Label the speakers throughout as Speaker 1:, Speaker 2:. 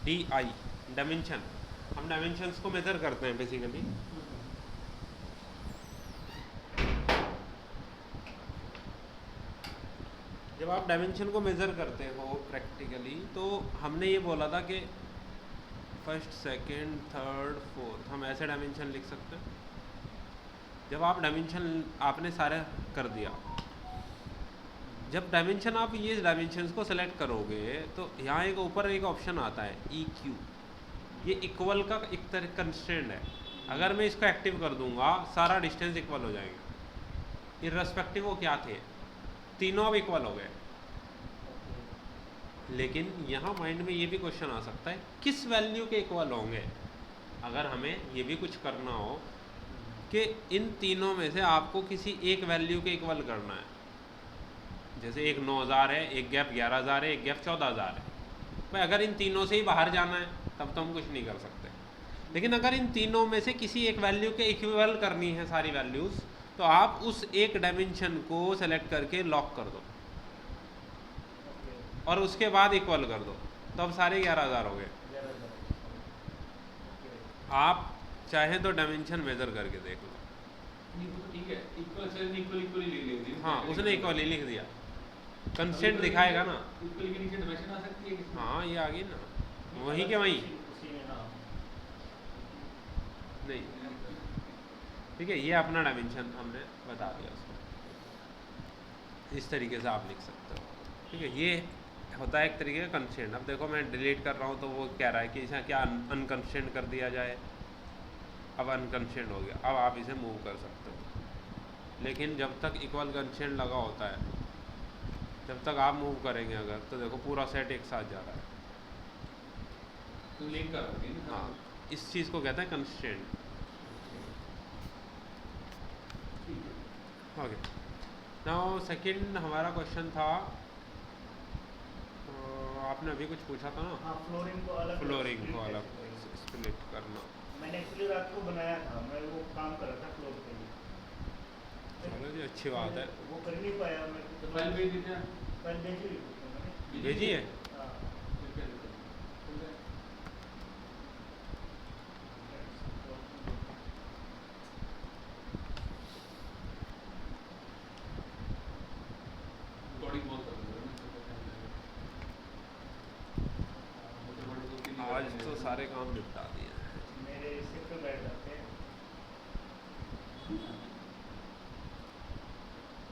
Speaker 1: D I dimension, हम dimensions को measure करते हैं बेसिकली। जब आप डायमेंशन को मेज़र करते हो प्रैक्टिकली, तो हमने ये बोला था कि फर्स्ट सेकंड थर्ड फोर्थ हम ऐसे डायमेंशन लिख सकते हैं। जब आप डायमेंशन आपने सारे कर दिया, जब डायमेंशन आप ये डायमेंशंस को सेलेक्ट करोगे तो यहाँ एक ऊपर एक ऑप्शन आता है EQ, ये इक्वल का एक तरह कंस्ट्रेंट है। अगर मैं इसको एक्टिव कर दूंगा सारा डिस्टेंस इक्वल हो जाएंगे, इर्रेस्पेक्टिव वो क्या थे, तीनों अब इक्वल हो गए। लेकिन यहाँ माइंड में ये भी क्वेश्चन आ सकता है किस वैल्यू के इक्वल होंगे। अगर हमें ये भी कुछ करना हो कि इन तीनों में से आपको किसी एक वैल्यू के इक्वल करना है, जैसे एक 9000 है, एक गैप 11000 है, एक गैप 14000 है, भाई अगर इन तीनों से ही बाहर जाना है तब तो हम कुछ नहीं कर सकते। लेकिन अगर इन तीनों में से किसी एक वैल्यू के इक्वल करनी है सारी वैल्यूज़, तो आप उस एक डायमेंशन को सेलेक्ट करके लॉक कर दो और उसके बाद इक्वल कर दो, तो अब सारे 11000 हो गए। आप चाहें तो डायमेंशन मेज़र करके देख लो।
Speaker 2: ठीक है, इक्वल से इक्वल इक्वली लिख दिया।
Speaker 1: हाँ, उसने इक्वल ही लिख दिया, कंस्टेंट दिखाएगा ना।
Speaker 2: इक्वल के नीचे डायमेंशन आ सकती है किसी।
Speaker 1: हाँ, ये आ गई ना, वहीं के वहीं। नहीं, ठीक है, ये अपना डायमेंशन हमने बता दिया उसको, इस तरीके से आप लिख सकते हो। ठीक है, ये होता है एक तरीके का कंस्ट्रेंट। अब देखो मैं डिलीट कर रहा हूँ तो वो कह रहा है कि इसे क्या अनकंस्ट्रेंट कर दिया जाए। अब अनकंस्ट्रेंट हो गया, अब आप इसे मूव कर सकते हो। लेकिन जब तक इक्वल कंस्ट्रेंट लगा होता है, जब तक आप मूव करेंगे अगर, तो देखो पूरा सेट एक साथ जा रहा है।
Speaker 2: तो लिंक करोगे ना।
Speaker 1: हाँ, इस चीज़ को कहते हैं कंस्ट्रेंट। ओके, नाउ सेकंड हमारा क्वेश्चन था, आपने अभी कुछ पूछा था ना।
Speaker 3: हाँ, फ्लोरिंग को अलग
Speaker 1: स्प्लिट करना।
Speaker 3: मैंने एक्चुअली रात को बनाया था, मैं वो काम कर रहा था फ्लोर के लिए।
Speaker 1: चलो जी, अच्छी बात है।
Speaker 3: वो कर नहीं पाया मैं।
Speaker 2: तो फाइल भेज दीजिए।
Speaker 3: फाइल भेजी हुई थी मैंने।
Speaker 1: भेजी है।
Speaker 3: हाँ।
Speaker 2: रिकॉर्डिंग बहुत कर रहे हो।
Speaker 1: आज तो सारे काम निपटा दिए हैं।
Speaker 3: मेरे सिर पे बैठ जाते हैं।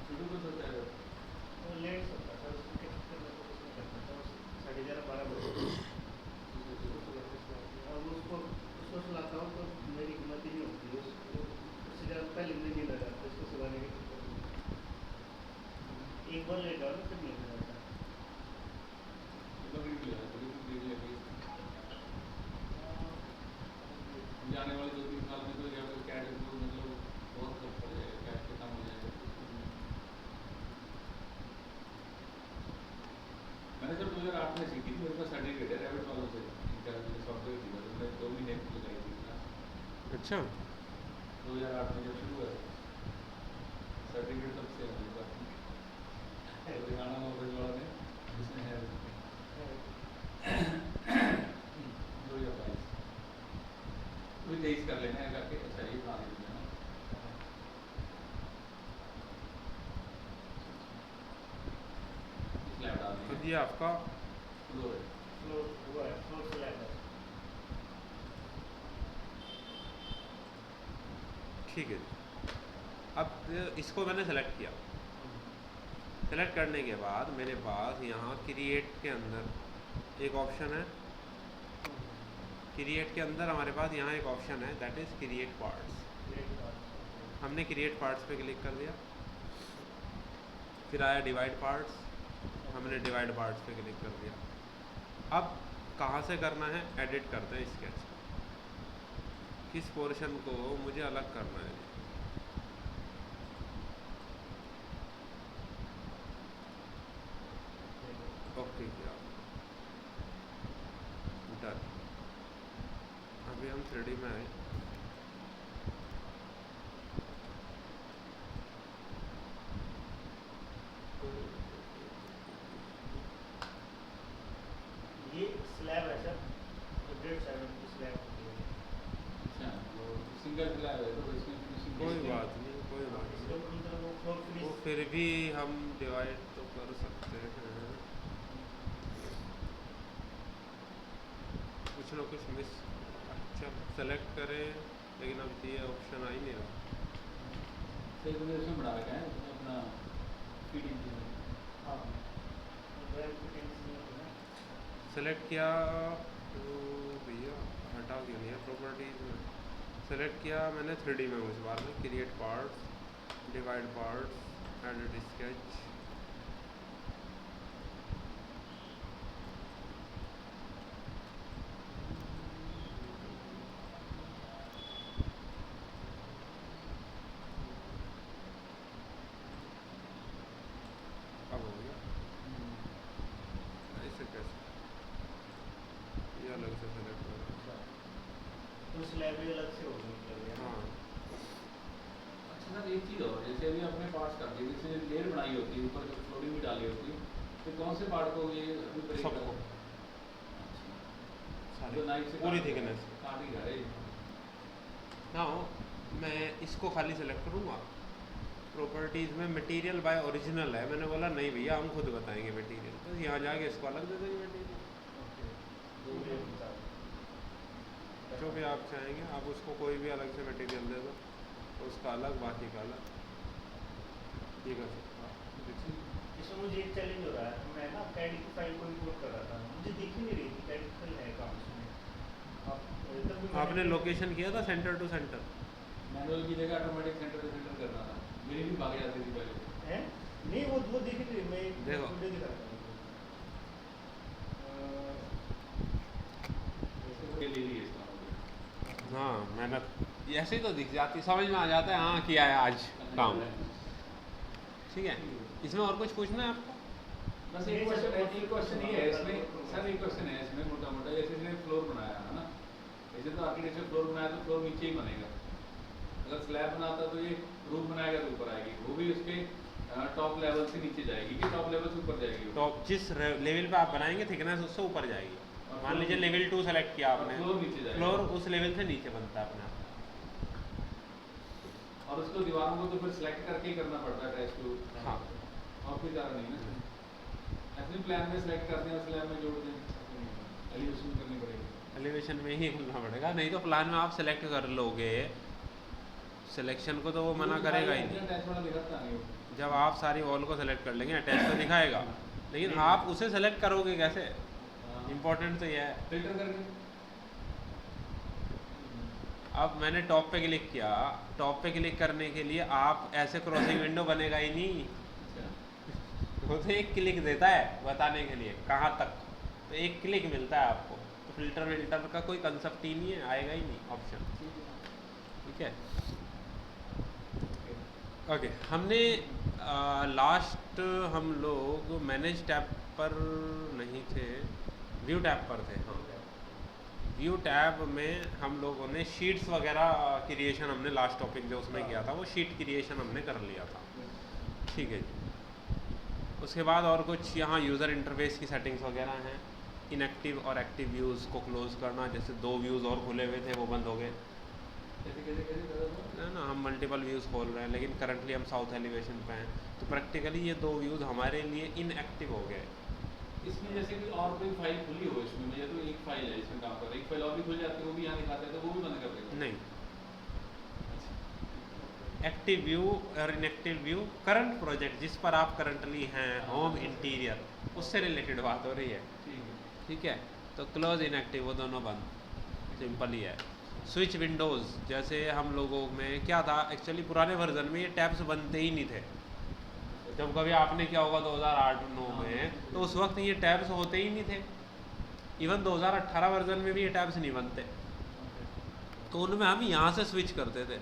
Speaker 2: शुरू को सोचा है
Speaker 3: वो लेट सोता था, उसके चक्कर में तो कुछ नहीं करता था। 11:30-12 बजे और उसको सुलाता हूँ तो मेरी हिम्मत ही नहीं होती। उससे ज़्यादा पहले मुझे नींद आ जाती है उसको सुलाने के चक्कर में। एक बार लेट आओ ना फिर नींद आ जाता है।
Speaker 2: आने वाले 2-3 साल में तो या तो कैट मतलब बहुत फर्क पड़ जाएगा, कैट खत्म हो जाएगा। मैंने जब 2008 में सीखी थी, मेरे पास सर्टिफिकेट है रैबिट वालों से, सॉफ्टवेयर की वजह से 2 महीने लगाई थी क्लास।
Speaker 1: अच्छा,
Speaker 2: 2008 में जब शुरू हुआ सर्टिफिकेट तब से मेरे पास हरियाणा नौकरी वाला ने उसने है 2022 कोई 23 कर लेना है करके अच्छा ये बना देते हैं। स्लैब डाल
Speaker 1: तो
Speaker 2: देंगे।
Speaker 1: ये आपका
Speaker 2: फ्लोर है।
Speaker 3: फ्लोर हुआ है, फ्लोर स्लैब है।
Speaker 1: ठीक है जी। अब इसको मैंने सेलेक्ट किया, सेलेक्ट करने के बाद मेरे पास यहाँ क्रिएट के अंदर एक ऑप्शन है। क्रिएट के अंदर हमारे पास यहाँ एक ऑप्शन है, दैट इज़ क्रिएट पार्ट्स। हमने क्रिएट पार्ट्स पे क्लिक कर दिया, फिर आया डिवाइड पार्ट्स, हमने डिवाइड पार्ट्स पे क्लिक कर दिया। अब कहाँ से करना है, एडिट करते हैं स्केच। किस पोर्शन को मुझे अलग करना है, ओके किया, डन। अभी हम 3D में आए।
Speaker 3: ये स्लैब है सर, 1.7 की स्लैब होती है।
Speaker 2: अच्छा, वो सिंगल स्लैब है तो इसमें फिनिशिंग
Speaker 1: कोई
Speaker 2: बेस्ट है।
Speaker 1: बात नहीं, कोई बात
Speaker 3: इसके
Speaker 1: नहीं।
Speaker 3: अंदर वो फ्लोर
Speaker 1: वो
Speaker 3: फिनिश
Speaker 1: फिर भी हम डिवाइड तो कर सकते हैं, कुछ ना कुछ मिस। अच्छा सेलेक्ट करें, लेकिन अब ये ऑप्शन आ ही नहीं रहा।
Speaker 2: सही तुमने इसमें बढ़ा रखा है तुमने अपना फीड इंजीनियर।
Speaker 3: हाँ वेब फिटिंग्स नहीं होती ना।
Speaker 1: सेलेक्ट किया तो भैया हटा क्यों नहीं है प्रॉपर्टीज में। सेलेक्ट किया मैंने 3D में उस बार में, create parts, divide parts, edit sketch. अब हो गया ऐसे कैसे, ये अलग से सेलेक्ट करो।
Speaker 3: तो स्लैब भी अलग से होगी मतलब है।
Speaker 1: हाँ
Speaker 2: अच्छा सर एक चीज़ और, जैसे अभी आपने पार्ट्स कर दिए, जैसे लेयर बनाई होती है ऊपर जब फ्लोरिंग भी डाली होती है, तो कौन से पार्ट को ये अभी ब्रेक कर
Speaker 1: सबको सारे
Speaker 2: तो नाइफ से
Speaker 1: पूरी
Speaker 2: काट
Speaker 1: थिकनेस
Speaker 2: काट ही रहा है।
Speaker 1: ना हो। मैं इसको खाली सेलेक्ट करूँगा, प्रॉपर्टीज़ में मटेरियल बाय ओरिजिनल है, मैंने बोला नहीं भैया हम खुद बताएंगे मटेरियल, तो यहाँ जाके इसको अलग दे देंगे मटेरियल।
Speaker 3: जो भी होता है।
Speaker 1: जो भी आप चाहेंगे आप उसको कोई भी अलग से मटेरियल दे दो, तो उसका अलग बाकी का अलग, ये कर सकते हो।
Speaker 3: इसमें मुझे एक चैलेंज हो रहा है, मैं ना कैड की फाइल को इंपोर्ट कर रहा था, मुझे दिख ही नहीं रही थी कैड की फाइल है कहाँ उसमें। आप तब भी मैंने-
Speaker 1: आपने लोकेशन किया था सेंटर टू सेंटर।
Speaker 2: मैनुअल की जगह ऑटोमेटिक सेंटर से सेंटर करना था, मेरी भी भाग जाती थी पहले।
Speaker 3: हैं? नहीं वो दिख ही नहीं रही, मैं एक
Speaker 1: देखो।
Speaker 3: वीडियो दिखाता हूँ।
Speaker 2: ये ले लिए इसका मतलब।
Speaker 1: हाँ मेहनत ऐसे ही तो दिख जाती, समझ में आ जाता है हाँ किया है आज काम। ठीक है, इसमें और कुछ पूछना है आपको?
Speaker 2: बस एक क्वेश्चन ये है इसमें सर, एक क्वेश्चन है इसमें मोटा मोटा, जैसे इसने फ्लोर बनाया है ना, जैसे तो आर्किटेक्चर फ्लोर बनाया तो फ्लोर नीचे ही बनेगा, अगर स्लैब बनाता तो ये रूफ बनाएगा तो ऊपर आएगी, वो भी उसके टॉप लेवल से नीचे जाएगी कि टॉप लेवल से ऊपर जाएगी?
Speaker 1: तो जिस लेवल पे आप बनाएंगे थिकनेस उससे ऊपर जाएगी। मान लीजिए लेवल 2 सेलेक्ट किया आपने,
Speaker 2: फ्लोर नीचे जाएगा,
Speaker 1: फ्लोर उस लेवल से नीचे बनता है अपने आप।
Speaker 2: और उसको दीवारों को तो फिर सिलेक्ट करके ही करना पड़ता है अटैच टू।
Speaker 1: हाँ
Speaker 2: और कोई कारण नहीं ना, ऐसे प्लान में सिलेक्ट करते हैं स्लैब में जोड़ दें, एलिवेशन करनी पड़ेगी।
Speaker 1: एलिवेशन में ही करना पड़ेगा, नहीं तो प्लान में आप सेलेक्ट कर लोगे, सिलेक्शन को तो वो मना करेगा ही नहीं।
Speaker 2: अटैच वाला दिखाता नहीं वो।
Speaker 1: जब आप सारी वॉल को सेलेक्ट कर लेंगे अटैच तो दिखाएगा, लेकिन आप उसे सेलेक्ट करोगे कैसे, इम्पोर्टेंट तो यह है।
Speaker 2: फिल्टर करके
Speaker 1: अब मैंने टॉप पे क्लिक किया, टॉप पे क्लिक करने के लिए आप ऐसे क्रॉसिंग विंडो बनेगा ही नहीं, वो तो एक क्लिक देता है बताने के लिए कहाँ तक, तो एक क्लिक मिलता है आपको, तो फिल्टर विल्टर का कोई कंसेप्ट ही नहीं है, आएगा ही नहीं ऑप्शन। ठीक है ओके। हमने लास्ट हम लोग मैनेज टैब पर नहीं थे, व्यू टैब पर थे। हाँ व्यू टैब में हम लोगों ने शीट्स वगैरह क्रिएशन हमने लास्ट टॉपिक जो उसमें किया था वो शीट क्रिएशन हमने कर लिया था। ठीक है जी, उसके बाद और कुछ यहाँ यूज़र इंटरफेस की सेटिंग्स वगैरह हैं, इनएक्टिव और एक्टिव व्यूज़ को क्लोज़ करना, जैसे 2 व्यूज़ और खुले हुए थे वो बंद हो गए, है ना। हम मल्टीपल व्यूज़ खोल रहे हैं लेकिन करंटली हम साउथ एलिवेशन पे हैं, तो प्रैक्टिकली ये 2 व्यूज़ हमारे लिए इनएक्टिव हो गए।
Speaker 2: इसमें जैसे कि और कोई फाइल खुली हो इसमें, मुझे तो एक फाइल है इसमें काम कर रहा है, एक फाइल और भी खुल जाती है वो भी यहाँ दिखाता है, तो वो भी बंद कर देगा?
Speaker 1: नहीं, एक्टिव व्यू और इनएक्टिव व्यू करंट प्रोजेक्ट जिस पर आप करंटली हैं, होम इंटीरियर, उससे रिलेटेड बात हो रही है।
Speaker 2: ठीक है।
Speaker 1: ठीक है, तो क्लोज इनएक्टिव वो दोनों बंद, सिंपल ही है। स्विच विंडोज़, जैसे हम लोगों में क्या था एक्चुअली पुराने वर्जन में ये टैब्स बनते ही नहीं थे, जब कभी आपने क्या होगा 2008-9 में, तो उस वक्त ये टैब्स होते ही नहीं थे। इवन 2018 वर्जन में भी ये टैब्स नहीं बनते, तो उनमें हम यहाँ से स्विच करते थे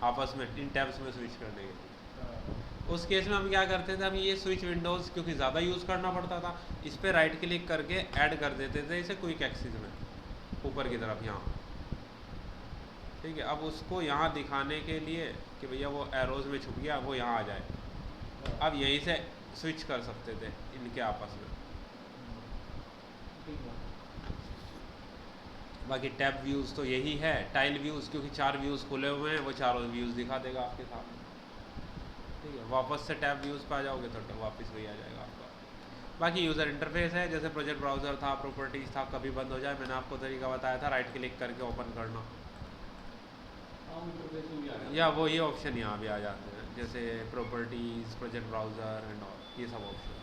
Speaker 1: आपस में, इन टैब्स में स्विच करने के। उस केस में हम क्या करते थे, हम ये स्विच विंडोज़ क्योंकि ज़्यादा यूज़ करना पड़ता था, इस पर राइट क्लिक करके ऐड कर देते थे इसे क्विक एक्सिस में ऊपर की तरफ यहाँ। ठीक है, अब उसको यहाँ दिखाने के लिए कि भैया वो एरोज़ में छुप गया, वो यहाँ आ जाए, अब यहीं से स्विच कर सकते थे इनके आपस में।
Speaker 3: ठीक है।
Speaker 1: बाकी टैब व्यूज़ तो यही है, टाइल व्यूज़ क्योंकि 4 व्यूज़ खुले हुए हैं, वो चारों व्यूज़ दिखा देगा आपके सामने। ठीक है, वापस से टैब व्यूज़ पे आ जाओगे तो वापस वही आ जाएगा आपका। बाकी यूज़र इंटरफेस है, जैसे प्रोजेक्ट ब्राउज़र था, प्रॉपर्टीज़ था, कभी बंद हो जाए मैंने आपको तरीका बताया था, राइट क्लिक करके ओपन करना, या वो ये ऑप्शन यहाँ भी आ जाते हैं, जैसे properties, project browser and all, ये सब ऑप्शन।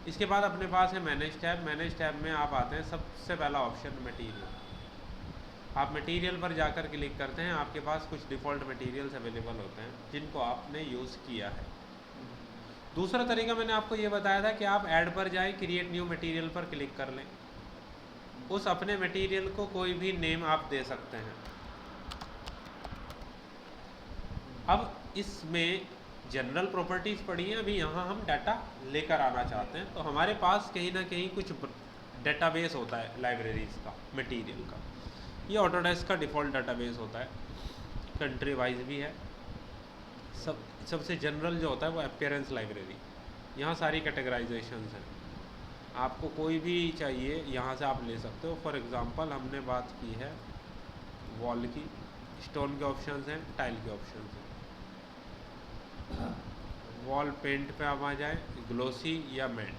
Speaker 1: इसके बाद अपने पास है मैनेज टैब। मैनेज टैब में आप आते हैं, सबसे पहला ऑप्शन मटेरियल। आप मटेरियल पर जाकर क्लिक करते हैं, आपके पास कुछ डिफ़ॉल्ट मटेरियल्स अवेलेबल होते हैं जिनको आपने यूज़ किया है। दूसरा तरीका मैंने आपको ये बताया था कि आप ऐड पर जाएं, क्रिएट न्यू मटेरियल पर क्लिक कर लें, उस अपने मटेरियल को कोई भी नेम आप दे सकते हैं। अब इसमें जनरल प्रॉपर्टीज़ पड़ी हैं, अभी यहाँ हम डाटा लेकर आना चाहते हैं, तो हमारे पास कहीं ना कहीं कुछ डेटाबेस होता है लाइब्रेरीज़ का, मटेरियल का। ये ऑटोडेस्क का डिफ़ॉल्ट डेटाबेस होता है, कंट्री वाइज भी है। सबसे जनरल जो होता है वो अपीयरेंस लाइब्रेरी, यहाँ सारी कैटेगराइजेशंस हैं, आपको कोई भी चाहिए यहाँ से आप ले सकते हो। फॉर एग्ज़ाम्पल हमने बात की है वॉल की, स्टोन के ऑप्शंस हैं, टाइल के ऑप्शंस हैं। वॉल पेंट पे आप आ जाए, ग्लोसी या मैट।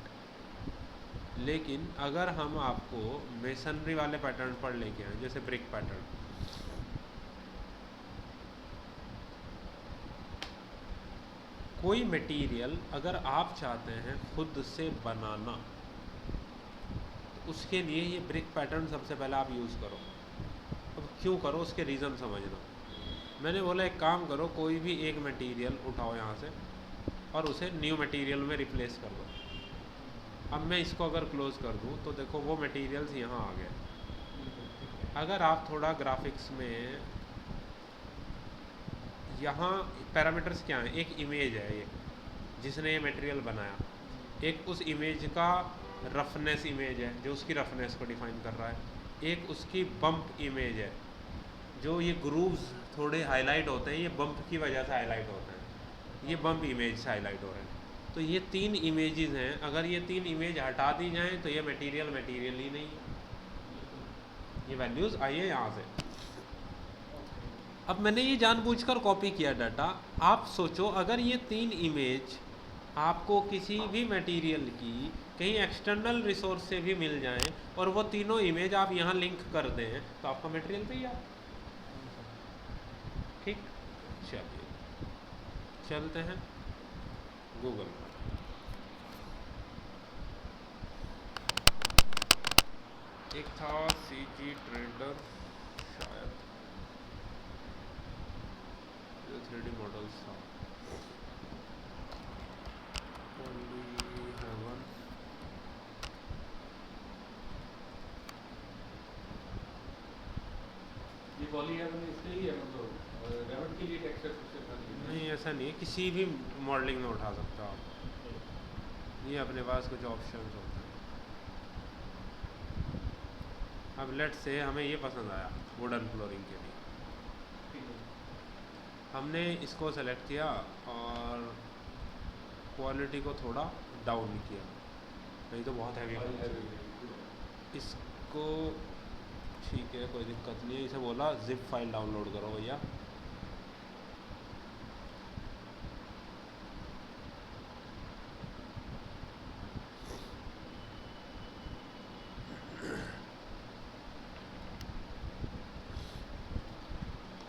Speaker 1: लेकिन अगर हम आपको मेसनरी वाले पैटर्न पर लेके आए, जैसे ब्रिक पैटर्न, कोई मटेरियल अगर आप चाहते हैं खुद से बनाना, तो उसके लिए ये ब्रिक पैटर्न सबसे पहले आप यूज़ करो। अब क्यों करो, उसके रीज़न समझना। मैंने बोला एक काम करो, कोई भी एक मटेरियल उठाओ यहाँ से और उसे न्यू मटेरियल में रिप्लेस कर दो। अब मैं इसको अगर क्लोज़ कर दूँ तो देखो वो मटेरियल्स यहाँ आ गए। अगर आप थोड़ा ग्राफिक्स में, यहाँ पैरामीटर्स क्या हैं, एक इमेज है ये जिसने ये मटेरियल बनाया, एक उस इमेज का रफनेस इमेज है जो उसकी रफनेस को डिफाइन कर रहा है, एक उसकी बम्प इमेज है, जो ये ग्रूव्स थोड़े हाईलाइट होते हैं, ये बम्प की वजह से हाईलाइट होते हैं, ये बम्प इमेज से हाईलाइट हो रहे हैं। तो ये 3 इमेजेस हैं, अगर ये 3 इमेज हटा दी जाएं तो ये मटेरियल ही नहीं है, ये वैल्यूज़ आई है यहाँ से। अब मैंने ये जानबूझकर कॉपी किया डाटा। आप सोचो अगर ये 3 इमेज आपको किसी भी मटेरियल की कहीं एक्सटर्नल रिसोर्स से भी मिल जाएं और वो तीनों इमेज आप यहाँ लिंक कर दें तो आपका मटेरियल तैयार। ठीक, चलिए चलते हैं गूगल पर। एक था CG ट्रेडर, शायद 3D मॉडल्स था,
Speaker 2: ये पॉलीहेवन इसलिए ही है, मतलब रेवट के लिए टेक्सचर सबसे
Speaker 1: नहीं ऐसा नहीं है, किसी भी मॉडलिंग में उठा सकते हो आप, ये अपने पास कुछ ऑप्शंस होते हैं। अब लेट से हमें ये पसंद आया वुडन फ्लोरिंग के लिए, हमने इसको सेलेक्ट किया और क्वालिटी को थोड़ा डाउन किया, नहीं तो बहुत हैवी है इसको। ठीक है, कोई दिक्कत नहीं है, इसे बोला जिप फाइल डाउनलोड करो भैया।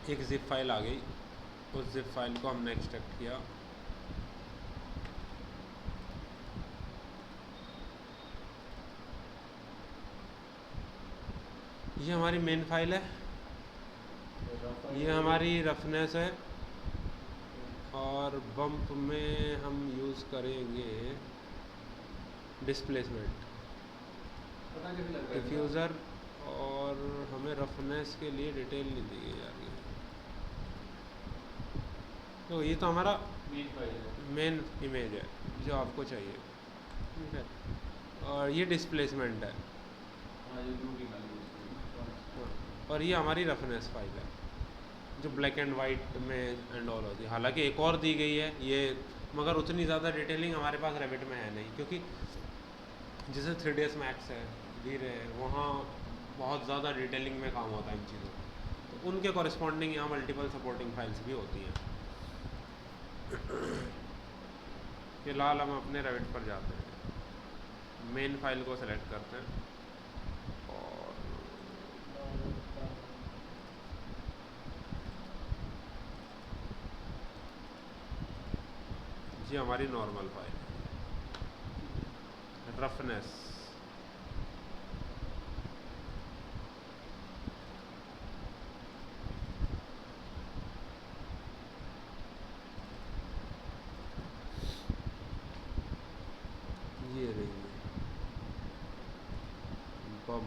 Speaker 1: एक जिप फाइल आ गई, उस जिप फाइल को हमने एक्सट्रैक्ट किया। ये हमारी मेन फाइल है, ये हमारी रफनेस है, और बम्प में हम यूज़ करेंगे डिस्प्लेसमेंट, डिफ्यूज़र, और हमें रफनेस के लिए डिटेल नहीं दी गई यार। तो ये तो हमारा मेन इमेज है जो आपको चाहिए, ठीक है, और ये डिस्प्लेसमेंट है, और ये हमारी रेफरेंस फाइल है जो ब्लैक एंड वाइट में एंड ऑल होती है। हालांकि एक और दी गई है ये, मगर उतनी ज़्यादा डिटेलिंग हमारे पास रेविट में है नहीं, क्योंकि जैसे 3ds मैक्स है, वीरे है, वहाँ बहुत ज़्यादा डिटेलिंग में काम होता है इन चीज़ों का, तो उनके कॉरस्पॉन्डिंग यहाँ मल्टीपल सपोर्टिंग फाइल्स भी होती हैं। फिलहाल हम अपने रेविट पर जाते हैं, मेन फाइल को सेलेक्ट करते हैं और ये हमारी नॉर्मल फाइल है, रफनेस। ये रही बम,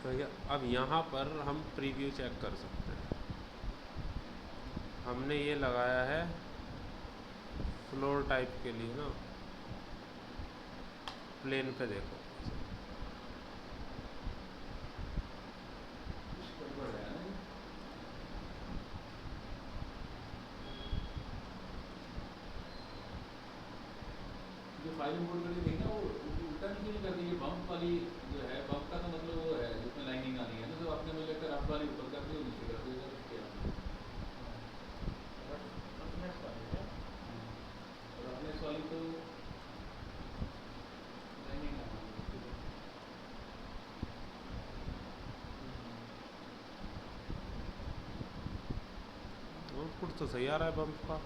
Speaker 1: तो अब यहाँ पर हम प्रीव्यू चेक कर सकते हैं। हमने ये लगाया है फ्लोर टाइप के लिए ना, प्लेन पे देखो,
Speaker 2: जो फाइल इंपोर्ट करके देखना वो उल्टा नहीं करती, ये बम्प वाली जो है, बम्प का तो मतलब वो है जिसमें लाइनिंग आनी है ना, तो आपने मुझे लगता है रफ वाली ऊपर कर दी और नीचे कर दी, रफनेस वाली तो लाइनिंग आनी
Speaker 1: आउटपुट तो सही आ रहा है बम्प का,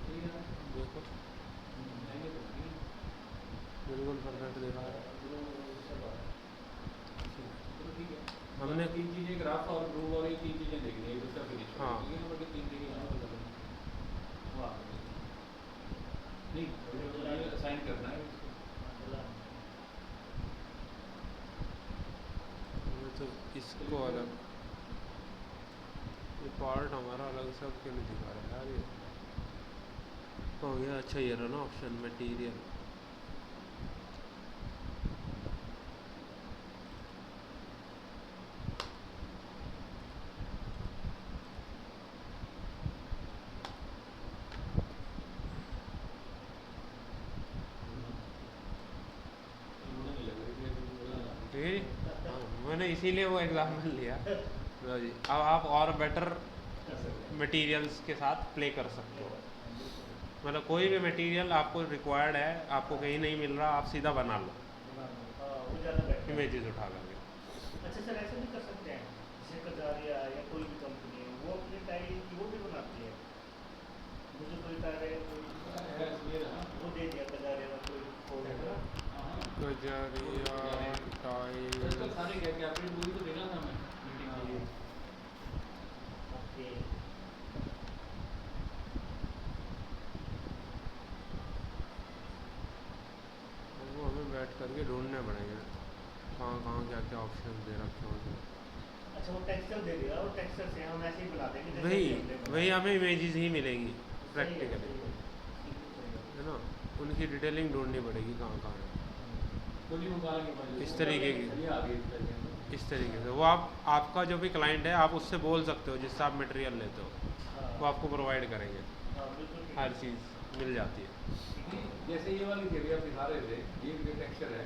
Speaker 2: है।
Speaker 1: देखो बिल्कुल परफेक्ट दिखा रहा है। हमने
Speaker 2: तीन चीजें, एक रफ और ग्रूव और ये तीन चीजें देखनी है, दूसरा फिनिश।
Speaker 1: हाँ।
Speaker 2: ये नंबर की तीन चीजें वाह नहीं, असाइन करना है
Speaker 1: तो इसको अलग, ये पार्ट हमारा अलग सब क्यों नहीं दिखा रहा है यार, ये हो गया। अच्छा ये रहा ना ऑप्शन मटेरियल, मैंने इसीलिए वो एग्जाम्पल लिया। लो जी, अब आप और बेटर मटेरियल्स के साथ प्ले कर सकते हो, मतलब कोई भी मटेरियल आपको रिक्वायर्ड है, आपको कहीं नहीं मिल रहा, आप सीधा बना लो
Speaker 3: वो ज़्यादा बेटर है।
Speaker 1: इमेजेस उठा करके।
Speaker 3: अच्छा सर, ऐसे भी कर सकते हैं, जैसे कजारिया या कोई भी कंपनी है वो अपने टाइल की वो भी बनाती है, मुझे कोई टाइल है वो दे दिया कजारिया का कोई कोड है ना,
Speaker 1: कजारिया टाइल
Speaker 2: सारे क्या क्या अपडेट पूरी तो देना था हमें मीटिंग के लिए।
Speaker 3: ओके
Speaker 1: वो हमें बैठ करके ढूंढने पड़ेंगे कहाँ कहाँ क्या क्या ऑप्शन दे रखे होंगे।
Speaker 3: अच्छा वो टेक्सचर दे दिया, और टेक्सचर से हम ऐसे ही बना देंगे जैसे
Speaker 1: वही
Speaker 3: कि हमने बनाया।
Speaker 1: वही हमें इमेजेस ही मिलेंगी
Speaker 3: सही है,
Speaker 1: प्रैक्टिकली,
Speaker 3: सही है,
Speaker 1: है ना, उनकी डिटेलिंग ढूंढनी पड़ेगी कहाँ कहाँ है। इस तरीके की, इस तरीके से वो आपका जो भी क्लाइंट है आप उससे बोल सकते हो, जिससे आप मटेरियल लेते हो
Speaker 3: हाँ,
Speaker 1: वो आपको प्रोवाइड करेंगे,
Speaker 3: हाँ, बिल्कुल ठीक
Speaker 1: हर
Speaker 3: है।
Speaker 1: चीज़ मिल जाती है।
Speaker 2: जैसे ये वाली थी आप दिखा रहे थे, ये जो टेक्सचर है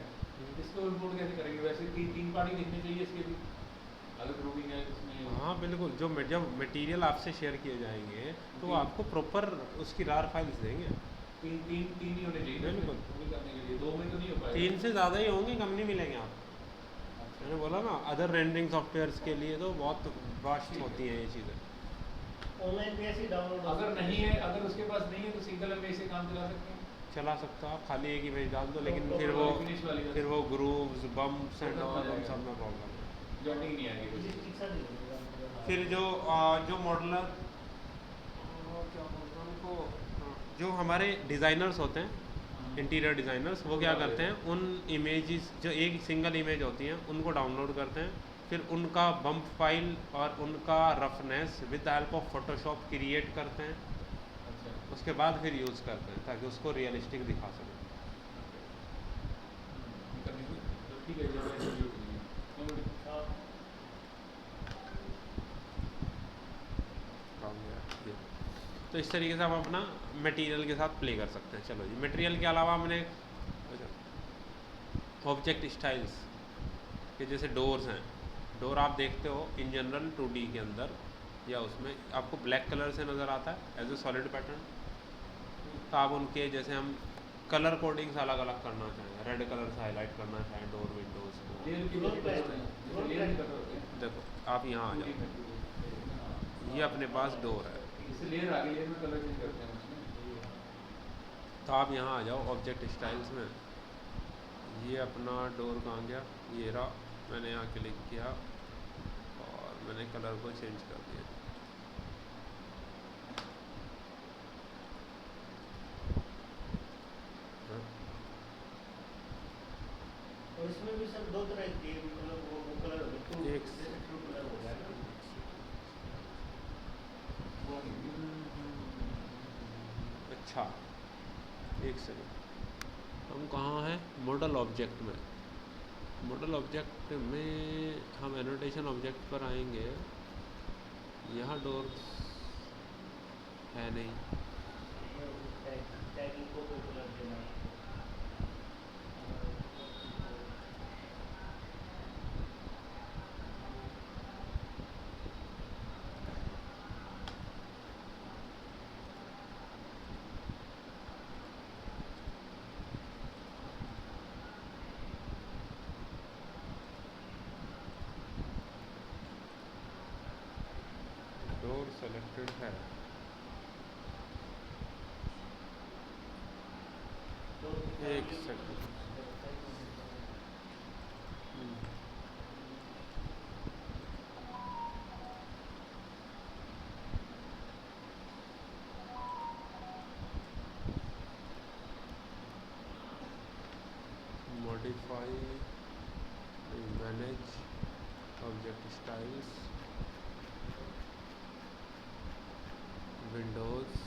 Speaker 2: इसको इंपोर्ट कैसे करेंगे? वैसे तीन पार्टी दिखनी चाहिए इसके भी, अगर ग्रूविंग है इसमें।
Speaker 1: हाँ बिल्कुल, जब मटेरियल आपसे शेयर किए जाएंगे तो वो आपको प्रॉपर उसकी रार फाइल्स देंगे।
Speaker 2: तीन तीन तीन ही होने चाहिए ना
Speaker 1: बिल्कुल।
Speaker 2: इसमें, पूरी करने के लिए, दो में तो नहीं हो पाएगा।
Speaker 1: 3 से ज़्यादा ही होंगे, कम नहीं मिलेंगे आपको। मैंने बोला ना अदर रेंडरिंग सॉफ्टवेयर्स के लिए तो बहुत वास्ट होती हैं ये चीज़ें।
Speaker 3: ऑनलाइन भी ऐसे डाउनलोड
Speaker 2: अगर नहीं है, अगर उसके पास नहीं है तो सिंगल इमेज से काम चला सकते हैं।
Speaker 1: चला सकता है, आप खाली एक इमेज डाल दो, लेकिन
Speaker 3: तो
Speaker 2: फिनिश वाली
Speaker 1: फिर वो ग्रूव्स बम्प्स एंड ऑल उन सब में प्रॉब्लम है।
Speaker 2: जॉटिंग नहीं आएगी कुछ।
Speaker 3: शिक्षा नहीं होगी।
Speaker 1: फिर जो मॉडलर क्या बोलते हैं उनको, जो हमारे डिज़ाइनर्स होते हैं, इंटीरियर डिज़ाइनर्स, वो क्या करते हैं, उन इमेजेस जो एक सिंगल इमेज होती हैं उनको डाउनलोड करते हैं, फिर उनका बम्प फाइल और उनका roughness with help of Photoshop create करते हैं,
Speaker 2: अच्छा
Speaker 1: उसके बाद फिर यूज़ करते हैं ताकि उसको रियलिस्टिक दिखा सकें।
Speaker 2: ठीक है जब ऐसे भी नहीं है
Speaker 3: हाँ
Speaker 1: काम गया ये। तो इस तरीके से हम अपना मटेरियल के साथ प्ले कर सकते हैं। चलो जी, मटेरियल के अलावा हमने ऑब्जेक्ट स्टाइल्स के जैसे डोर्स हैं। डोर आप देखते हो इन जनरल 2D के अंदर या उसमें आपको ब्लैक कलर से नज़र आता है एज ए सॉलिड पैटर्न। तो आप उनके जैसे हम कलर कोडिंग्स अलग अलग करना चाहें, रेड कलर से हाईलाइट करना चाहें डोर विंडोज़ को,
Speaker 2: लेयर की
Speaker 3: Floor plan,
Speaker 2: जैसे
Speaker 3: floor
Speaker 2: लेयर
Speaker 3: plan।
Speaker 2: कटर होते हैं
Speaker 1: देखो आप यहाँ आ जाओ, ये अपने पास डोर है।
Speaker 2: इसे लेयर आगे लेयर में कलर चेंज करते हैं उसमें।
Speaker 1: तो आप यहाँ आ जाओ ऑब्जेक्ट स्टाइल्स में, ये अपना डोर कहाँ गया, ये रहा। मैंने यहाँ क्लिक किया और मैंने कलर को चेंज कर दिया।
Speaker 3: और इसमें भी सर दो तरह के मतलब वो कलर हो गए, टू
Speaker 1: एक
Speaker 3: जैसे टू कलर हो गया ना।
Speaker 1: अच्छा एक सेकंड, हम कहाँ हैं, मॉडल ऑब्जेक्ट में। मॉडल ऑब्जेक्ट में हम एनोटेशन ऑब्जेक्ट पर आएंगे, यहाँ डोर है नहीं।
Speaker 3: टैगिंग को कलर देना।
Speaker 1: डोर सेलेक्टेड है, एक second. Modify, manage object styles, Windows,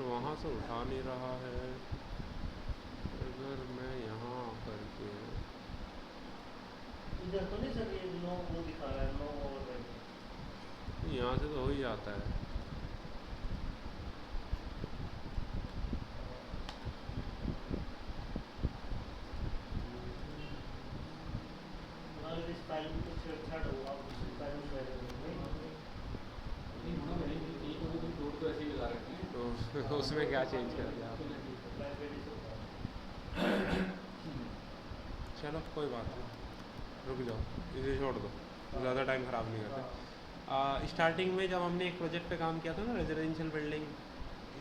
Speaker 1: वहाँ से उठा नहीं रहा है। अगर मैं यहाँ करके
Speaker 3: इधर तो नहीं सर ये नो वो दिखा रहा है, नो ओवरराइड।
Speaker 1: यहाँ से तो हो ही जाता है।
Speaker 3: अगर इस फाइल में कुछ छेड़छाड़ हो आप उस फाइल में
Speaker 2: नहीं होना नहीं, एक को भी डोर तो ऐसे ही लगा रखे हैं
Speaker 1: तो उसमें क्या चेंज कर दिया आपने?
Speaker 3: लाइब्रेरी से होता है।
Speaker 1: चलो कोई बात नहीं, रुक जाओ, इसे छोड़ दो, ज़्यादा टाइम ख़राब नहीं करते। स्टार्टिंग में जब हमने एक प्रोजेक्ट पे काम किया था ना, रेजिडेंशियल बिल्डिंग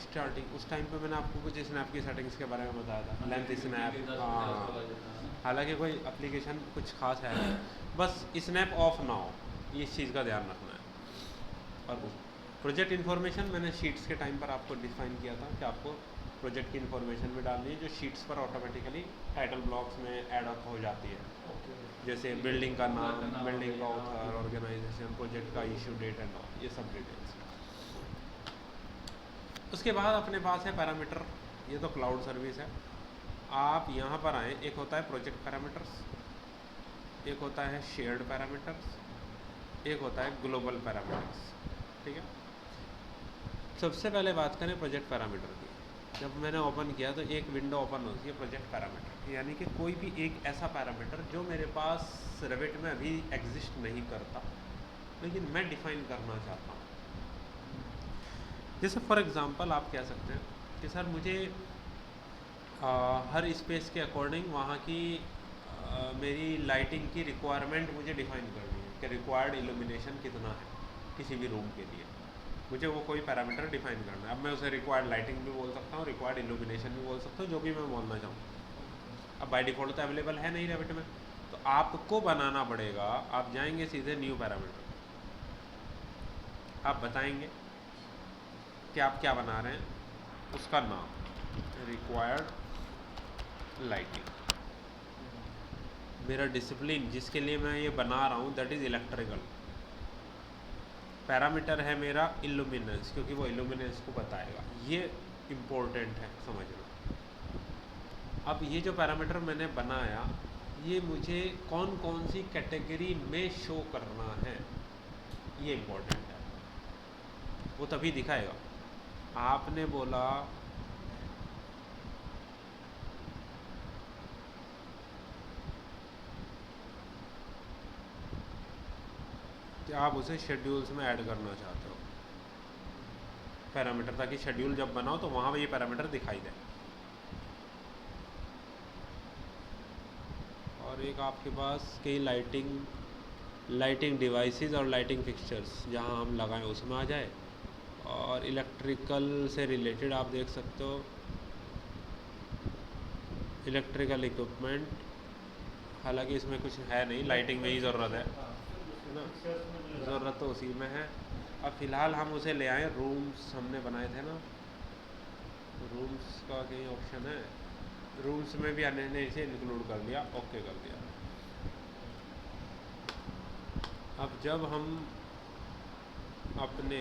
Speaker 1: स्टार्टिंग, उस टाइम पे मैंने आपको कुछ स्नैप की सेटिंग्स के बारे में बताया था, लेंथ स्नैप। हाँ, हालांकि कोई एप्लीकेशन कुछ खास है नहीं, बस स्नैप ऑफ ना हो, ये इस चीज़ का ध्यान रखना है। और प्रोजेक्ट इन्फॉर्मेशन मैंने शीट्स के टाइम पर आपको डिफाइन किया था कि आपको प्रोजेक्ट की इन्फॉर्मेशन भी डालनी है जो शीट्स पर ऑटोमेटिकली टाइटल ब्लॉक्स में ऐड अप हो जाती है, जैसे बिल्डिंग का नाम, बिल्डिंग का ऑथर, ऑर्गेनाइजेशन, प्रोजेक्ट का इशू डेट एंड ऑल, ये सब डिटेल्स। उसके बाद अपने पास है पैरामीटर, ये तो क्लाउड सर्विस है। आप यहाँ पर आएँ, एक होता है प्रोजेक्ट पैरामीटर्स, एक होता है शेयर्ड पैरामीटर्स, एक होता है ग्लोबल पैरामीटर्स। ठीक है, सबसे पहले बात करें प्रोजेक्ट पैरामीटर की। जब मैंने ओपन किया तो एक विंडो ओपन होती है प्रोजेक्ट पैरामीटर, यानी कि कोई भी एक ऐसा पैरामीटर जो मेरे पास रेविट में अभी एग्जिस्ट नहीं करता, लेकिन मैं डिफ़ाइन करना चाहता हूँ। जैसे फॉर एग्ज़ाम्पल आप कह सकते हैं कि सर मुझे हर स्पेस के अकॉर्डिंग वहाँ की मेरी लाइटिंग की रिक्वायरमेंट मुझे डिफ़ाइन करनी है कि रिक्वायर्ड इल्यूमिनेशन कितना है किसी भी रूम के लिए, मुझे वो कोई पैरामीटर डिफाइन करना है। अब मैं उसे रिक्वायर्ड लाइटिंग भी बोल सकता हूँ, रिक्वायर्ड इल्यूमिनेशन भी बोल सकता हूँ, जो भी मैं बोलना चाहूँ। अब बाय डिफ़ॉल्ट तो अवेलेबल है नहीं रेविट में, तो आपको बनाना पड़ेगा, आप जाएंगे सीधे न्यू पैरामीटर, आप बताएंगे कि आप क्या बना रहे हैं, उसका नाम रिक्वायर्ड लाइटिंग, मेरा डिसिप्लिन जिसके लिए मैं ये बना रहा हूँ दैट इज़ इलेक्ट्रिकल, पैरामीटर है मेरा इल्यूमिनेंस क्योंकि वो इल्यूमिनेंस को बताएगा, ये इम्पोर्टेंट है समझना। अब ये जो पैरामीटर मैंने बनाया ये मुझे कौन कौन सी कैटेगरी में शो करना है ये इम्पोर्टेंट है, वो तभी दिखाएगा। आपने बोला कि आप उसे शेड्यूल्स में ऐड करना चाहते हो पैरामीटर, ताकि शेड्यूल जब बनाओ तो वहाँ पे ये पैरामीटर दिखाई दे। और एक आपके पास कई लाइटिंग डिवाइसेस और लाइटिंग फिक्सचर्स जहाँ हम लगाएं उसमें आ जाए, और इलेक्ट्रिकल से रिलेटेड आप देख सकते हो इलेक्ट्रिकल इक्विपमेंट, हालांकि इसमें कुछ है नहीं, लाइटिंग में ही ज़रूरत है ना, ज़रूरत तो उसी में है। अब फ़िलहाल हम उसे ले आए, रूम्स हमने बनाए थे ना, रूम्स का कहीं ऑप्शन है, रूम्स में भी हमने इसे इंक्लूड कर लिया, ओके कर दिया। अब जब हम अपने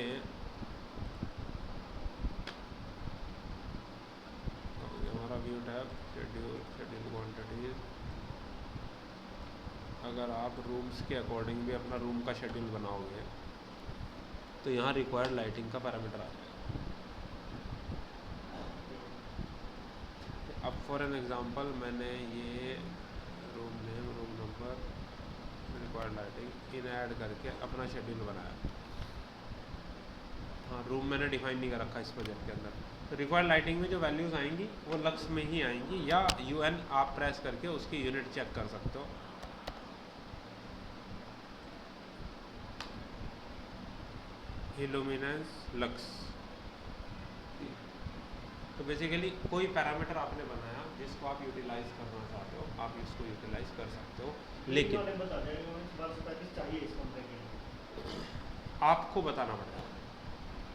Speaker 1: हमारा व्यू टैब शेड्यूल क्वांटिटीज, अगर आप रूम्स के अकॉर्डिंग भी अपना रूम का शेड्यूल बनाओगे तो यहाँ रिक्वायर्ड लाइटिंग का पैरामीटर आ जाएगा। अब फॉर एन एग्ज़ाम्पल मैंने ये room name, room number, required lighting इन ऐड करके अपना शेड्यूल बनाया। हाँ, रूम मैंने डिफाइन नहीं कर रखा इस प्रोजेक्ट के अंदर, तो रिक्वायर्ड लाइटिंग में जो वैल्यूज़ आएंगी वो लक्स में ही आएंगी, या UN आप प्रेस करके उसकी यूनिट चेक कर सकते हो। Illuminance lux. तो बेसिकली कोई पैरामीटर आपने बनाया जिसको आप यूटिलाइज करना चाहते हो, आप इसको यूटिलाइज कर सकते हो, लेकिन
Speaker 3: बता देगा चाहिए इस कंपनी के लिए
Speaker 1: आपको बताना पड़ेगा।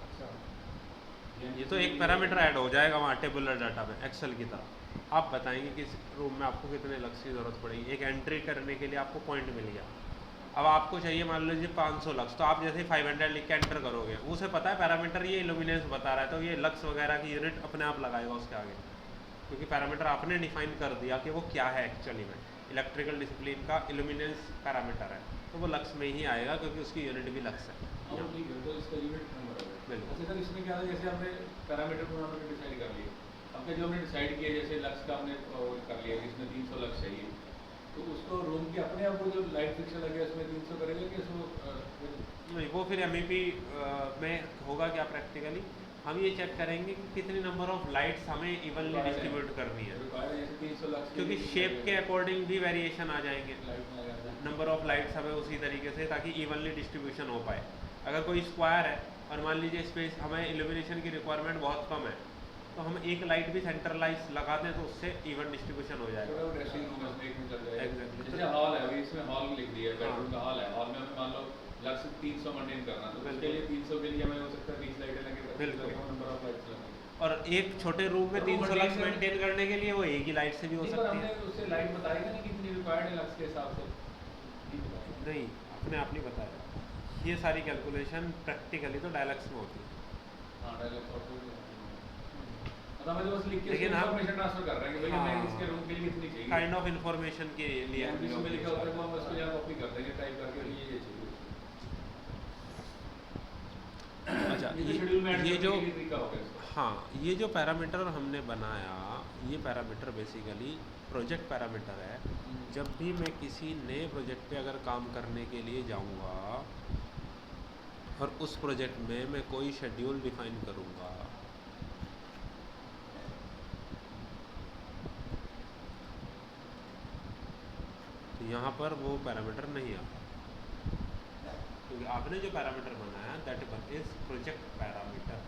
Speaker 3: अच्छा,
Speaker 1: ये तो एक पैरामीटर ऐड हो जाएगा वहाँ टेबुलर डाटा में एक्सेल की तरह, आप बताएंगे कि इस रूम में आपको कितने लक्स की ज़रूरत पड़ेगी, एक एंट्री करने के लिए आपको पॉइंट मिल गया। अब आपको चाहिए मान लीजिए 500 लक्स, तो आप जैसे ही 500 लिख के एंटर करोगे, उसे पता है पैरामीटर ये इल्यूमिनेंस बता रहा है, तो ये लक्स वगैरह की यूनिट अपने आप लगाएगा उसके आगे, क्योंकि पैरामीटर आपने डिफाइन कर दिया कि वो क्या है एक्चुअली में। इलेक्ट्रिकल डिसिप्लिन का इल्यूमिनेंस पैरामीटर है तो वो लक्स में ही आएगा क्योंकि उसकी यूनिट भी लक्स है।
Speaker 2: ठीक है, तो इसका यूनिट नंबर है।
Speaker 1: बिल्कुल।
Speaker 2: अच्छा सर, इसमें क्या है, जैसे आपने पैरामीटर को हमने डिसाइड कर लिए, हमने जो हमने डिसाइड किया जैसे लक्स का हमने कर लिया कि इसमें 300 लक्स चाहिए, तो उसको रूम की अपने आप वो जो लाइट फिक्सर लगे उसमें 300 करेगा कि उसको
Speaker 1: नहीं, वो फिर MEP में होगा क्या प्रैक्टिकली, हम ये चेक करेंगे कि कितनी नंबर ऑफ लाइट्स हमें इवनली डिस्ट्रीब्यूट करनी है,
Speaker 2: जैसे 300 लक्स
Speaker 1: क्योंकि शेप के अकॉर्डिंग भी वेरिएशन आ जाएंगे, नंबर ऑफ लाइट्स हमें उसी तरीके से, ताकि इवनली डिस्ट्रीब्यूशन हो पाए। अगर कोई स्क्वायर है और मान लीजिए स्पेस हमें इल्यूमिनेशन की रिक्वायरमेंट बहुत कम है, तो हम एक लाइट भी सेंट्रलाइज लगा दें तो उससे इवन डिस्ट्रीब्यूशन हो जाएगा।
Speaker 2: Exactly. जैसे हॉल है, अभी इसमें हॉल लिख दिया, बेडरूम का हॉल है, हॉल में हमें मान लो लक्स 300 मेंटेन करना, तो उसके लिए 300 के लिए हमें हो सकता है 20 लाइटें लगे,
Speaker 1: बिल्कुल,
Speaker 2: नंबर ऑफ लाइट्स लगे।
Speaker 1: और एक छोटे रूम में 300 लक्स मेंटेन करने के लिए वो एक ही लाइट से भी हो सकती है।
Speaker 2: हमने उससे लाइट बताई ना कितनी रिक्वायर्ड है लक्स के हिसाब से,
Speaker 1: नहीं अपने आप नहीं बताया, ये सारी कैलकुलेशन प्रैक्टिकली तो डायलक्स में होती है।
Speaker 2: हाँ, डायलक्स सॉफ्टवेयर हमें तो बस लिख के
Speaker 1: लेकिन आप
Speaker 2: इन्फॉर्मेशन ट्रांसफर कर रहे हैं कि भाई हमें इसके रूम के लिए कितनी चाहिए,
Speaker 1: काइंड ऑफ इन्फॉर्मेशन के लिए
Speaker 2: जिसमें लिखा होता है वो हम उसको यहाँ कॉपी कर देंगे, टाइप करके ये चाहिए।
Speaker 1: अच्छा, ये जो हाँ, ये जो पैरामीटर हमने बनाया, ये पैरामीटर बेसिकली प्रोजेक्ट पैरामीटर है। जब भी मैं किसी नए प्रोजेक्ट पे अगर काम करने के लिए जाऊंगा और उस प्रोजेक्ट में मैं कोई शेड्यूल डिफाइन करूंगा, तो यहाँ पर वो पैरामीटर नहीं आता, क्योंकि आपने जो पैरामीटर बनाया दैट इज प्रोजेक्ट पैरामीटर,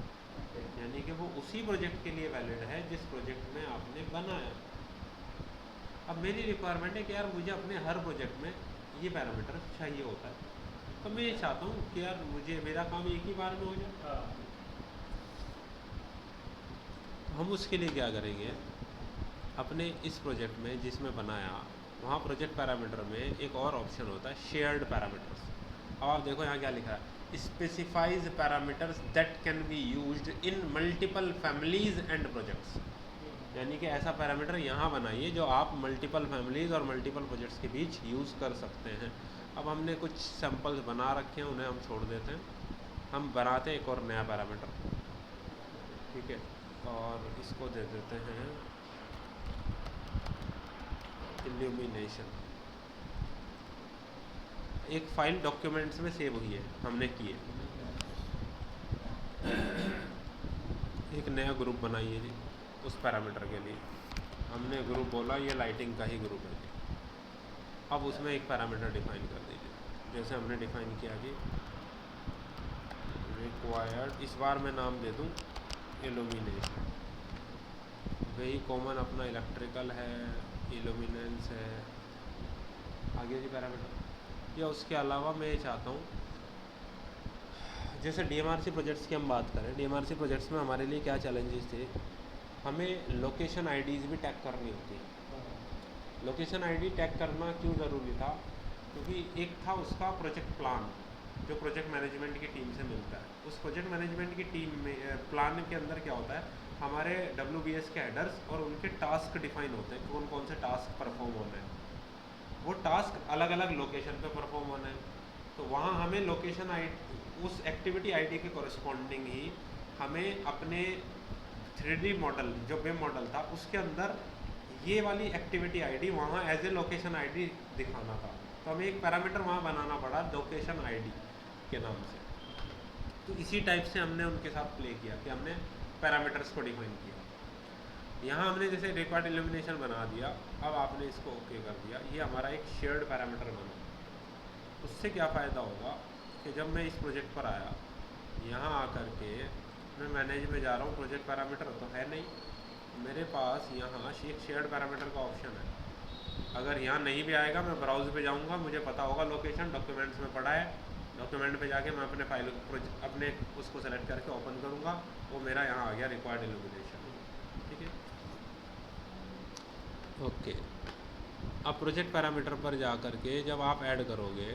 Speaker 1: यानी कि वो उसी प्रोजेक्ट के लिए वैलिड है जिस प्रोजेक्ट में आपने बनाया। अब मेरी रिक्वायरमेंट है कि यार मुझे अपने हर प्रोजेक्ट में ये पैरामीटर चाहिए होता है, तो मैं ये चाहता हूँ कि यार मुझे मेरा काम एक ही बार में हो जाए।
Speaker 3: हाँ
Speaker 1: हम उसके लिए क्या करेंगे, अपने इस प्रोजेक्ट में जिसमें बनाया वहाँ प्रोजेक्ट पैरामीटर में एक और ऑप्शन होता है शेयर्ड पैरामीटर्स। अब आप देखो यहाँ क्या लिखा है, specifies parameters that can be used in multiple families and projects. यानी कि ऐसा पैरामीटर यहाँ बनाइए जो आप मल्टीपल फैमिलीज़ और मल्टीपल प्रोजेक्ट्स के बीच यूज़ कर सकते हैं। अब हमने कुछ सैम्पल्स बना रखे हैं, उन्हें हम छोड़ देते हैं, हम बनाते हैं एक और नया पैरामीटर, ठीक है, और इसको दे देते हैं इल्यूमिनेशन। एक फ़ाइल डॉक्यूमेंट्स में सेव हुई है, हमने की है। एक नया ग्रुप बनाइए जी उस पैरामीटर के लिए, हमने ग्रुप बोला ये लाइटिंग का ही ग्रुप है जी। अब उसमें एक पैरामीटर डिफाइन कर दीजिए, जैसे हमने डिफाइन किया जी रिक्वायर्ड, इस बार मैं नाम दे दूँ इल्यूमिनेशन। वही कॉमन अपना इलेक्ट्रिकल है, इल्यूमिनेंस है, आगे जी पैरामीटर। या उसके अलावा मैं ये चाहता हूँ, जैसे DMRC प्रोजेक्ट्स की हम बात करें, DMRC प्रोजेक्ट्स में हमारे लिए क्या चैलेंजेस थे, हमें लोकेशन आईडीज़ भी टैग करनी होती है। लोकेशन आईडी टैग करना क्यों ज़रूरी था, क्योंकि एक था उसका प्रोजेक्ट प्लान जो प्रोजेक्ट मैनेजमेंट की टीम से मिलता है। उस प्रोजेक्ट मैनेजमेंट की टीम में प्लान के अंदर क्या होता है, हमारे WBS के हेडर्स और उनके टास्क डिफाइन होते हैं, कौन कौन से टास्क परफॉर्म होने हैं। वो टास्क अलग अलग लोकेशन पे परफॉर्म होने हैं, तो वहाँ हमें लोकेशन आई, उस एक्टिविटी आईडी के कॉरस्पॉन्डिंग ही हमें अपने 3D मॉडल जो BIM मॉडल था उसके अंदर ये वाली एक्टिविटी आईडी वहाँ एज ए लोकेशन आईडी दिखाना था। तो हमें एक पैरामीटर वहाँ बनाना पड़ा लोकेशन आईडी के नाम से। तो इसी टाइप से हमने उनके साथ प्ले किया कि हमने पैरामीटर्स को डिफाइन किया। यहाँ हमने जैसे रिक्वायर्ड इल्यूमिनेशन बना दिया, अब आपने इसको ओके कर दिया, ये हमारा एक शेयर्ड पैरामीटर बना। उससे क्या फ़ायदा होगा कि जब मैं इस प्रोजेक्ट पर आया, यहाँ आकर के मैं मैनेज में जा रहा हूँ, प्रोजेक्ट पैरामीटर तो है नहीं मेरे पास, यहाँ एक शेयर्ड पैरामीटर का ऑप्शन है। अगर यहाँ नहीं भी आएगा मैं ब्राउज़ पे जाऊँगा, मुझे पता होगा लोकेशन डॉक्यूमेंट्स में पड़ा है, डॉक्यूमेंट पे जाके मैं अपने फाइल अपने उसको सेलेक्ट करके ओपन करूँगा, वो मेरा यहाँ आ गया रिक्वायर्ड इल्यूमिनेशन, ठीक है, ओके। अब प्रोजेक्ट पैरामीटर पर जा कर के जब आप ऐड करोगे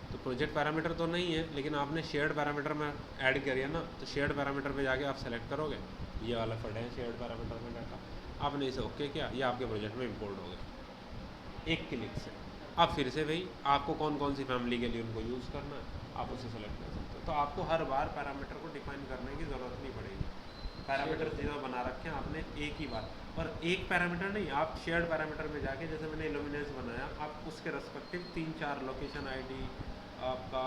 Speaker 1: तो प्रोजेक्ट पैरामीटर तो नहीं है, लेकिन आपने शेयर्ड पैरामीटर में ऐड करिए ना, तो शेयर्ड पैरामीटर पे जाके आप सेलेक्ट करोगे, ये वाला फट है शेयर्ड पैरामीटर में डाटा, आपने इसे ओके किया, ये आपके प्रोजेक्ट में इंपोर्ट हो गया एक क्लिक से। अब फिर से भाई आपको कौन कौन सी फैमिली के लिए उनको यूज़ करना है, आप उसे सेलेक्ट कर सकते हो। तो आपको हर बार पैरामीटर को डिफाइन करने की ज़रूरत नहीं पड़ेगी। पैरामीटर जिन्होंने बना रखे हैं आपने एक ही बार, और एक पैरामीटर नहीं, आप शेयर्ड पैरामीटर में जाके जैसे मैंने इल्यूमिनेंस बनाया, आप उसके रेस्पेक्टिव 3-4 लोकेशन आईडी, आपका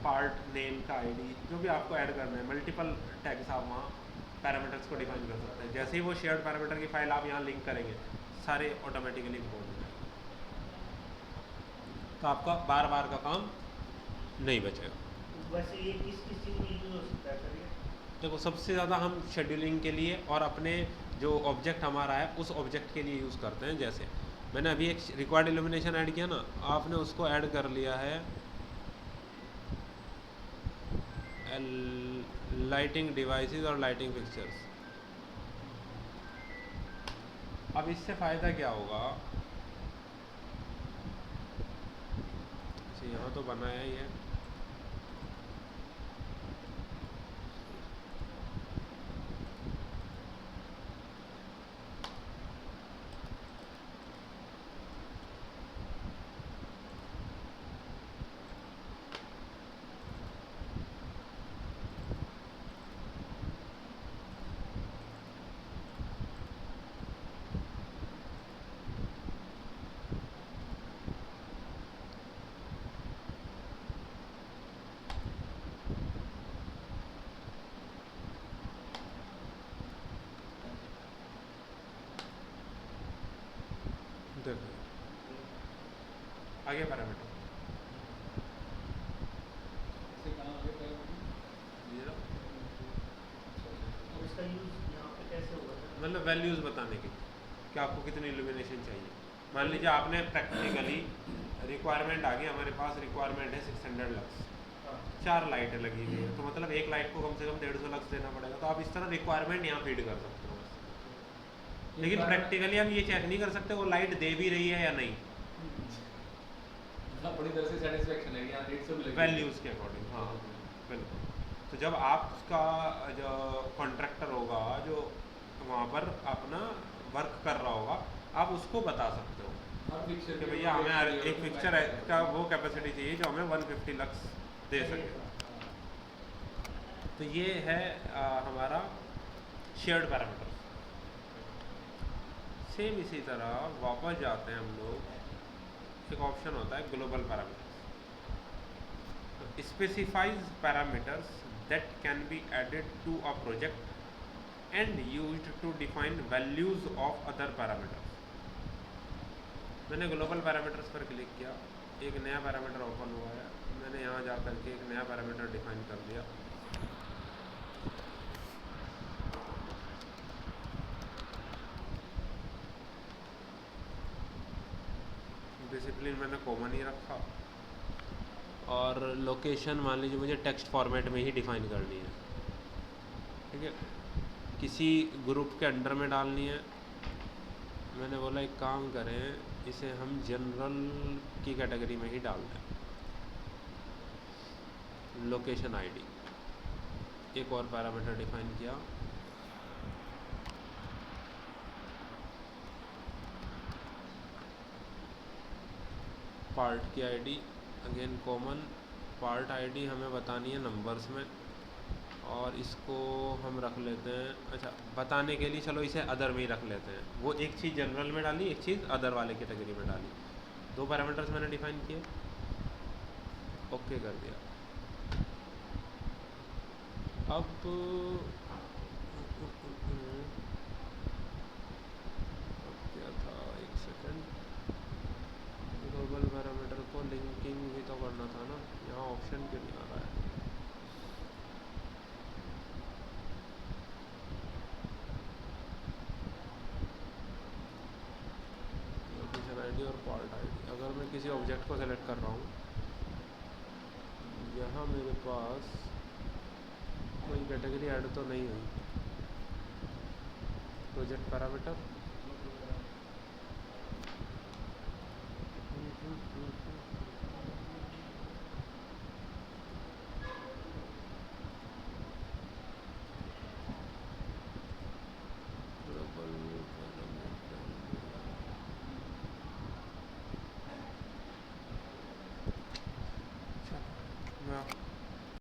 Speaker 1: पार्ट नेम का आईडी, जो भी आपको ऐड करना है, मल्टीपल टैग्स आप वहाँ पैरामीटर्स को डिफाइन कर सकते हैं। जैसे ही वो शेयर्ड पैरामीटर की फाइल आप यहाँ लिंक करेंगे, सारे ऑटोमेटिकली इंपोर्ट हो जाएंगे, तो आपका बार बार का काम नहीं बचेगा।
Speaker 3: वैसे ये किस किस चीज़ में यूज़ हो सकता है सर ये?
Speaker 1: देखो सबसे ज़्यादा हम शेड्यूलिंग के लिए और अपने जो ऑब्जेक्ट हमारा है उस ऑब्जेक्ट के लिए यूज़ करते हैं। जैसे मैंने अभी एक रिक्वायर्ड इल्यूमिनेशन ऐड किया ना, आपने उसको ऐड कर लिया है लाइटिंग डिवाइसेस और लाइटिंग फिक्चर्स। अब इससे फ़ायदा क्या होगा, यहाँ तो बनाया ही है, देखो आगे पैरामीटर
Speaker 2: इससे कहाँ आगे पैरामीटर?
Speaker 3: और इसका यूज़ यहाँ पे कैसे होगा सर?
Speaker 1: मतलब वैल्यूज़ बताने के लिए कि आपको कितनी इल्यूमिनेशन चाहिए। मान लीजिए आपने प्रैक्टिकली रिक्वायरमेंट आ गई, हमारे पास रिक्वायरमेंट है 600 लक्स,
Speaker 3: हाँ
Speaker 1: 4 लाइटें लगी हुई है, तो मतलब एक लाइट को कम से कम 150 लक्स देना पड़ेगा। तो आप इस तरह रिक्वायरमेंट यहाँ फीड कर सकते हो बस। लेकिन प्रैक्टिकली हम ये चेक नहीं कर सकते वो लाइट दे भी रही है या नहीं,
Speaker 2: हाँ, बड़ी तरह से सेटिस्फेक्शन है कि यहाँ 150 भी लगी
Speaker 1: वैल्यूज़ के अकॉर्डिंग। हाँ बिल्कुल। तो जब आपका जो कॉन्ट्रैक्टर होगा जो वहाँ पर अपना वर्क कर रहा होगा, आप उसको बता सकते हो
Speaker 2: हर फिक्चर
Speaker 1: कि
Speaker 2: के
Speaker 1: भैया
Speaker 2: ऊपर
Speaker 1: हमें
Speaker 2: एक
Speaker 1: एक फिक्चर का वो कैपेसिटी चाहिए जो हमें 150 लक्स दे सके। तो ये है हमारा शेयर्ड पैरामीटर। सेम इसी तरह वापस जाते हैं हम लोग, एक ऑप्शन होता है global parameters. Specifies parameters that can be added to a project and used to define values of other parameters. मैंने ग्लोबल पैरामीटर्स पर क्लिक किया, एक नया पैरामीटर ओपन हुआ है, मैंने यहाँ जा कर के एक नया पैरामीटर डिफाइन कर दिया। डिसिप्लिन मैंने कॉमन ही रखा और लोकेशन मान लीजिए मुझे टेक्स्ट फॉर्मेट में ही डिफाइन करनी है, ठीक है, किसी ग्रुप के अंडर में डालनी है। मैंने बोला एक काम करें, इसे हम जनरल की कैटेगरी में ही डाल दें। लोकेशन आईडी, एक और पैरामीटर डिफाइन किया, पार्ट की ID again common, part ID हमें बतानी है नंबर्स में, और इसको हम रख लेते हैं, अच्छा बताने के लिए चलो इसे अदर में ही रख लेते हैं। वो एक चीज़ जनरल में डाली, एक चीज़ अदर वाले कैटेगरी में डाली। 2 पैरामीटर्स मैंने डिफाइन किए, ओके कर दिया। अब क्या था, एक सेकंड, ग्लोबल पैरामीटर को लिंकिंग भी तो करना था ना, यहाँ ऑप्शन क्यों नहीं आ रहा है। लोकेशन आईडी और पार्ट आईडी, अगर मैं किसी ऑब्जेक्ट को सेलेक्ट कर रहा हूँ, यहाँ मेरे पास कोई कैटेगरी ऐड तो नहीं हुई, प्रोजेक्ट पैरामीटर, मैं